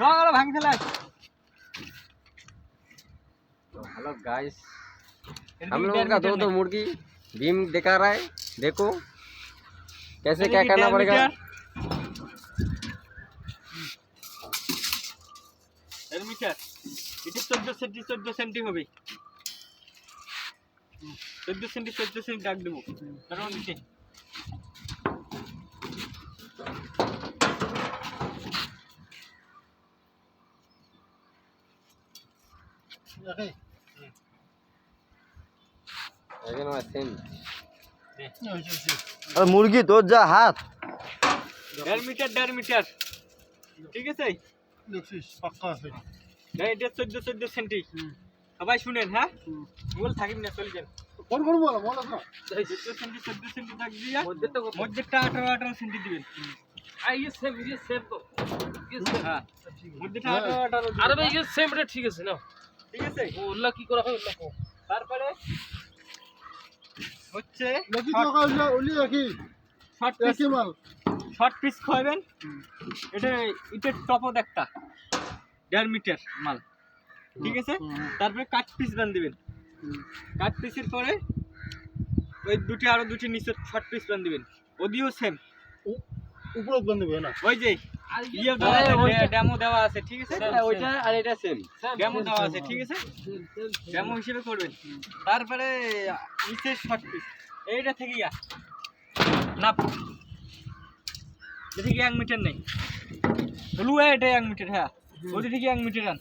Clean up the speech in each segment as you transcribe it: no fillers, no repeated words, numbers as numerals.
चलो भांग चला। तो हेलो गाइस, हम लोगों का दो मुर्गी भीम दिखा रहा है। देखो कैसे क्या करना पड़ेगा। मीटर এটা 14 সেন্টি হবে। 14 সেন্টি দাগ দেবো। কারণ নিচে মুরগি তোর যা হাত 1.5 মিটার ঠিক আছে। এটা 14 সেন্টি। সবাই শুনেন, হ্যাঁ বল থাকিম না চলে যান। 14 সেন্টি দাগ দিয়া মধ্যেটা 18 সেন্টি দিবেন। ये सेम तो হ্যাঁ মধ্যেটা 18 अरे भाई ये सेम रेट ठीक है ना। ঠিক আছে। ওল্লা কি করা হয় ওল্লা কো তারপরে হচ্ছে শর্ট পিস খাবেন। এটা ইটের টপত একটা 1.5 মিটার মাল ঠিক আছে। তারপরে কাট পিস বান দিবেন। কাট পিসের পরে ওই আরো দুটি নিচে শর্ট পিস বান দিবেন। ওদিও সেম উপরে বান্ধবে না ওই যে ডেমো দেওয়া আছে ঠিক আছে। ওইটা আর এটা সেম ডেমো দেওয়া আছে ঠিক আছে। ডেমো হিসেবে করবেন। তারপরে নিচের শর্ট পিস এইটা থেকে না এটা থেকে 1 মিটার নেই বলু এটা 1 মিটার। হ্যাঁ ওটা থেকে 1 মিটার আন।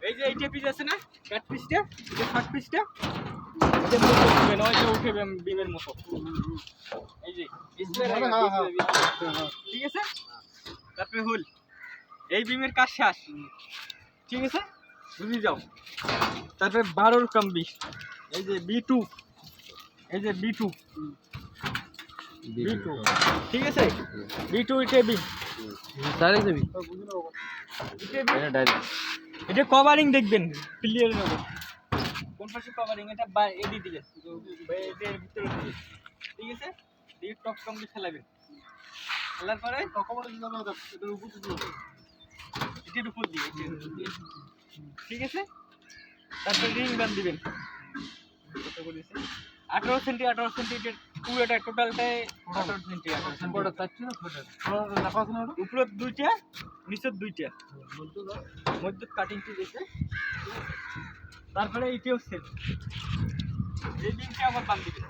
এই যে এইটা পিস আছে না কাট পিসটা, এই শর্ট পিসটা এটা মতো দিবেন। ওই যে উঠে বিমের মতো এই যে ঠিক আছে। তারপরে হুল এই বিমের কাজ শেষ ঠিক আছে। বুঝে যাও। তারপরে 12 কম্বি এই যে B2 এই যে B2 ঠিক আছে। B2 এটা বি सारे से भी এটা কভারিং দেখবেন ক্লিয়ার হবে কোন পাশে কভারিং এটা এডি দিবেন এর ভিতরে দিবেন ঠিক আছে। দিয়ে টপ কমপ্লিট ফেলাবেন। ফেলার পরে এটার উপর দিয়ে ঠিক আছে। তারপরে রিং বান দিবেন 18 সেন্টি পুরোটা টোটালটাই 18 সেন্টি। বড় তাচ্ছি না ছোট উপরে দুইটা নিচে দুইটা মধ্য কাটিং টি দিয়েছে। তারপরে এইটাও সেম এই বিমটা আবার বান দিবেন।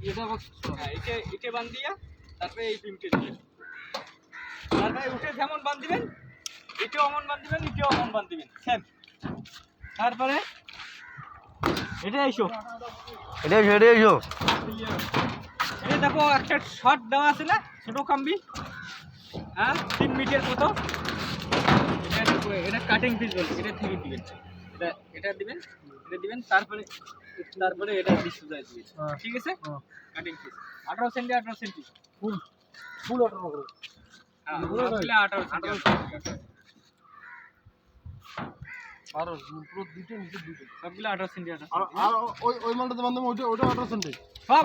এটা আবার হ্যাঁ এটা বান দিয়া তারপরে এই বিমটা দিবেন। তারপরে উঠে যেমন বান দিবেন এটাও অমন বান দিবেন এটাও অমন বান দিবেন সেম। তারপরে এটা এসো এটা দেখো একটা শর্ট দেওয়া আছে না ছোট কাম্বি, হ্যাঁ 3 মিটার মতো। এটা কাটিং পিস বলে এটা থেকে দিবেন। এটা দিবেন তারপরে এটা ডিসপ্লে দিবেন ঠিক আছে। কাটিং পিস 18 সেন্টি ফুল 18 হ্যাঁ পুরো 18 সেন্টি আর পুরো দুটো নিচে দুটো সবগুলো 18 সেন্টি। আর ওই মালটাতে বান্ধব ওটা 18 সেন্টি সব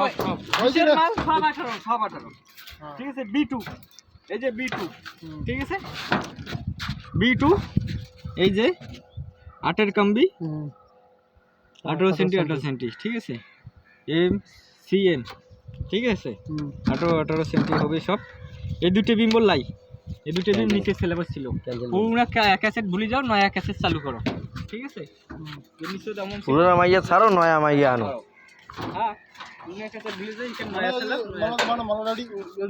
মাল সব 18 ঠিক আছে। B2 এই যে B2 ঠিক আছে। B2 এই যে 8 কম্বি 18 সেন্টি ঠিক আছে। MCM ঠিক আছে 18 সেন্টি হবে সব। এই দুটো বিম বললাই এই দুটো বিম নিচে সিলেবাস ছিল। পুরোনো ক্যাসেট ভুলে যাও নয়া ক্যাসেট চালু করো ঠিক আছে। এর নিচে যেমন পুরোনো মাইয়া ছাড়ো নয়া মাইয়া আনো। হ্যাঁ পুরোনো ক্যাসেট ভুলে যাও এটা নয়া চালাও। মাল রেডি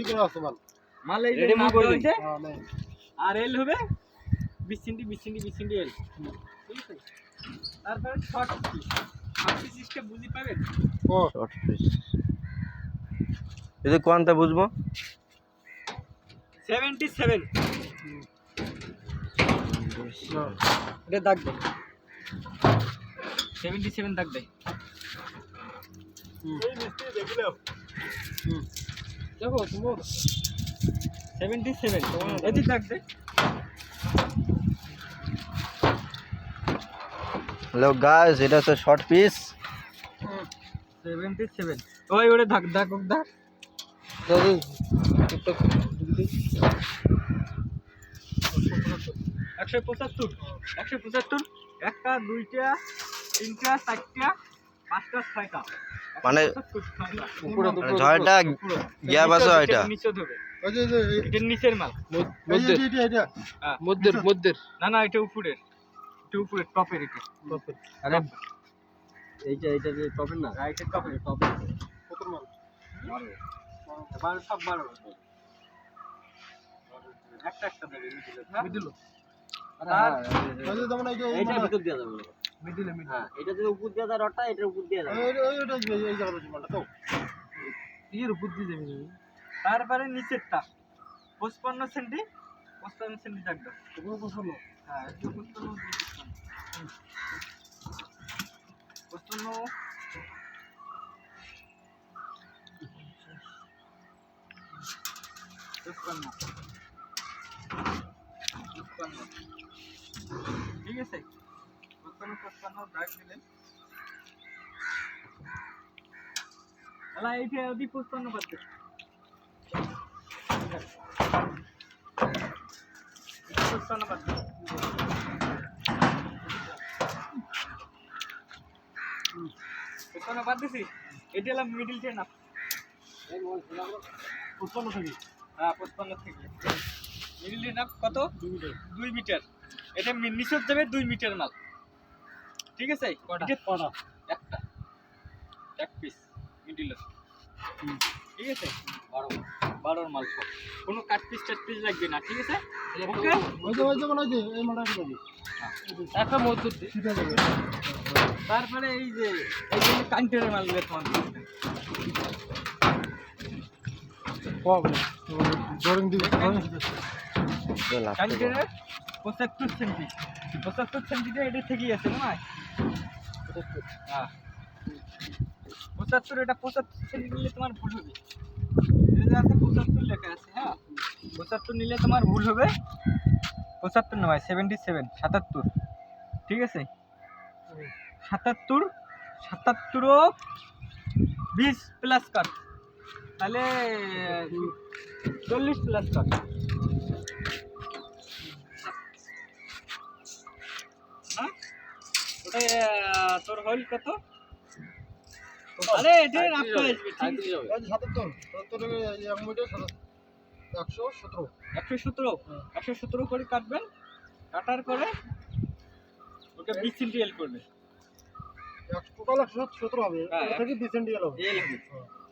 করে আছে মাল এই যে নাম দেওয়া হয়েছে। আর এল হবে 20 সেন্টি এল ঠিক আছে। তারপরে শর্ট পিসটা বুঝি পাবেন। ও শর্ট পিস এই কোনটা বুঝবো 77 এটা দাগ দেয় 77 দাগ দেয়। এই মিস্ত্রি দেখলাম দেখো তোমার 77 এদিক দাগ দেয়। হ্যালো গাইস, এটা হচ্ছে শর্ট পিস। 77 ওই ওরে ধাক ধাক ধাক দাদু টুকটাক দিদি 175 175 একটা দুইটা তিনটা চারটা পাঁচটা ছয়টা মানে 175 উপরে মানে ঝড়টা গ্যাপ আছে ওইটা নিচে ধরে ওই যে এটা নিচের মাল মধ্যে এটা হ্যাঁ মধ্যে না না এটা উপরের টপের এটা আরে এইটা যে টপের না এটা টপের কত মাল 12 সব 12 একটা একটা দেবে মিডিল আর ওই যে যেমন এই যে এইটা ভিতর দেয়া যাবে মিডিলে হ্যাঁ এটা যদি উপর দেয়া যায় রডটা এটার উপর দেয়া যাবে ওইটা এই জায়গাটা মালটা তো এর উপর দিয়ে যাবে তারপরে নিচেরটা 55 সেন্টি 55 সেন্টি থাকবে পুরো পছন্দ হ্যাঁ 55 ঠিক আছে 55 দাগ দিলেন আলা এইটা যদি 55 পাচ্ছে 55 পাচ্ছে কোন বাদ দিছি এটা হলো মিডল ট্রেন আপ 55 থেকে হ্যাঁ 55 থেকে মিডল ট্রেন আপ কত 2 মিটার এটা নিচে যাবে 2 মিটার মাল ঠিক আছে এটা কটা একটা এক পিস মিডল ঠিক আছে 12 মাল সব কোনো কাট পিস লাগবে না ঠিক আছে ওকে ওই যে মানে এই মালটা কি হবে একটা মধ্যে সেটা যাবে তারপরে এই যে কাউন্টারের মালগুলো তোমার কবে ড্রয়িং দিবে কাউন্টারের 75 সেন্টি 75 সেন্টিটা এটা থেকেই আছে না হ্যাঁ 75 এটা 75 সেন্টি নিলে তোমার ভুল হবে এটা যে আছে 75 লেখা আছে হ্যাঁ 75 নিলে তোমার ভুল হবে 75 নয় 77 77 ঠিক আছে 77 20 প্লাস কাট তাহলে 40 প্লাস কাট হ্যাঁ ওটা তোর হল কত আরে এটা আপনি আসবে ঠিক আছে এই যে 77 77 এক মিটার 117 117 করে কাটবেন কাটার পরে ওটা 20 সেন্টি এল করবে টোটাল 117 হবে হ্যাঁ, এটা থেকে 20 সেন্টি হবে এল হবে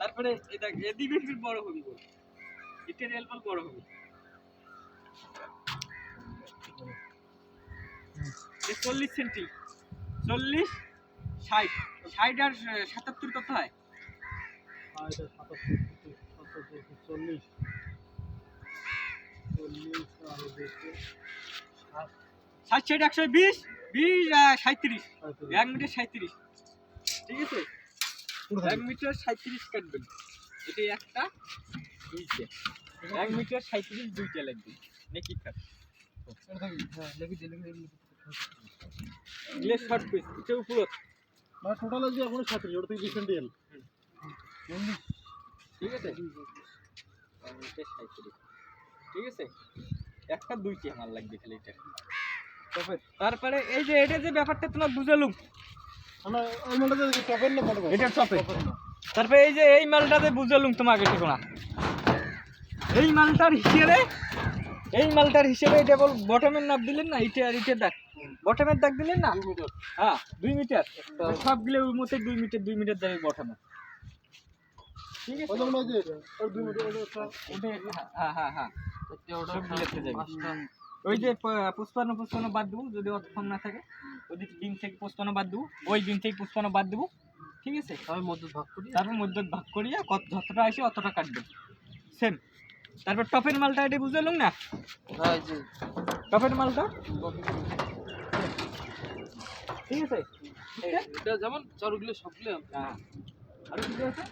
তারপরে এটা এদিকে একটু বড় হবে বল এটার এল বল বড় হবে 40 সেন্টি 40 60 60 আর 77 কত হয় আর এটা 77 40 আর দেখো 60 60 120 20 37 1 মিটার 37 ঠিক আছে 1 মিটার 37 কাটবেন এটা একটা দুইটা 1 মিটার 37 দুইটা লাগবে নাকি কাট এগুলো শর্ট পিস এটা উপরে মানে টোটাল আছে এখন 37 ওটা থেকে 20 সেন্টি এল ঠিক আছে 1 মিটার 37 ঠিক আছে একটা দুইটা আমার লাগবে খালি এটা তারপরে এই যে এটা যে ব্যাপারটা তোমার বুঝালুম আমরা ওই মালটা দেখি টপের না পড়বে এটা টপে তারপরে এই যে এই মালটাতে বুঝালুম তোমাকে ঠিক না এই মালটার হিসেবে এটা বল বটমের নাপ দিলেন না এটা আর এটা দাগ বটমের দাগ দিলেন না 2 মিটার হ্যাঁ 2 মিটার সবগুলো ওর মধ্যে 2 মিটার যাবে বটমে ঠিক আছে ওই যেমন ওই যে ওর 2 মিটার ওটা হ্যাঁ সবগুলোতে যাবে ওই যে 55 বাদ দেবো যদি অত কম না থাকে ওই দিন থেকে 55 বাদ দেবো ওই দিন থেকে 55 বাদ দেবো ঠিক আছে আমি মধ্যে ভাগ করি তারপর মধ্যে ভাগ করিয়া কত যতটা আসে অতটা কাটবেন সেম তারপর টপের মালটা এটা বুঝলাম না হ্যাঁ জি টপের মালটা ঠিক আছে এটা যেমন চারগুলো সবগুলো হ্যাঁ আর কিছু আছে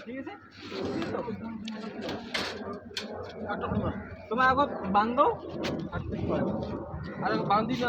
ঠিক আছে তোমার আগত বান্ধব আরে বান্দি না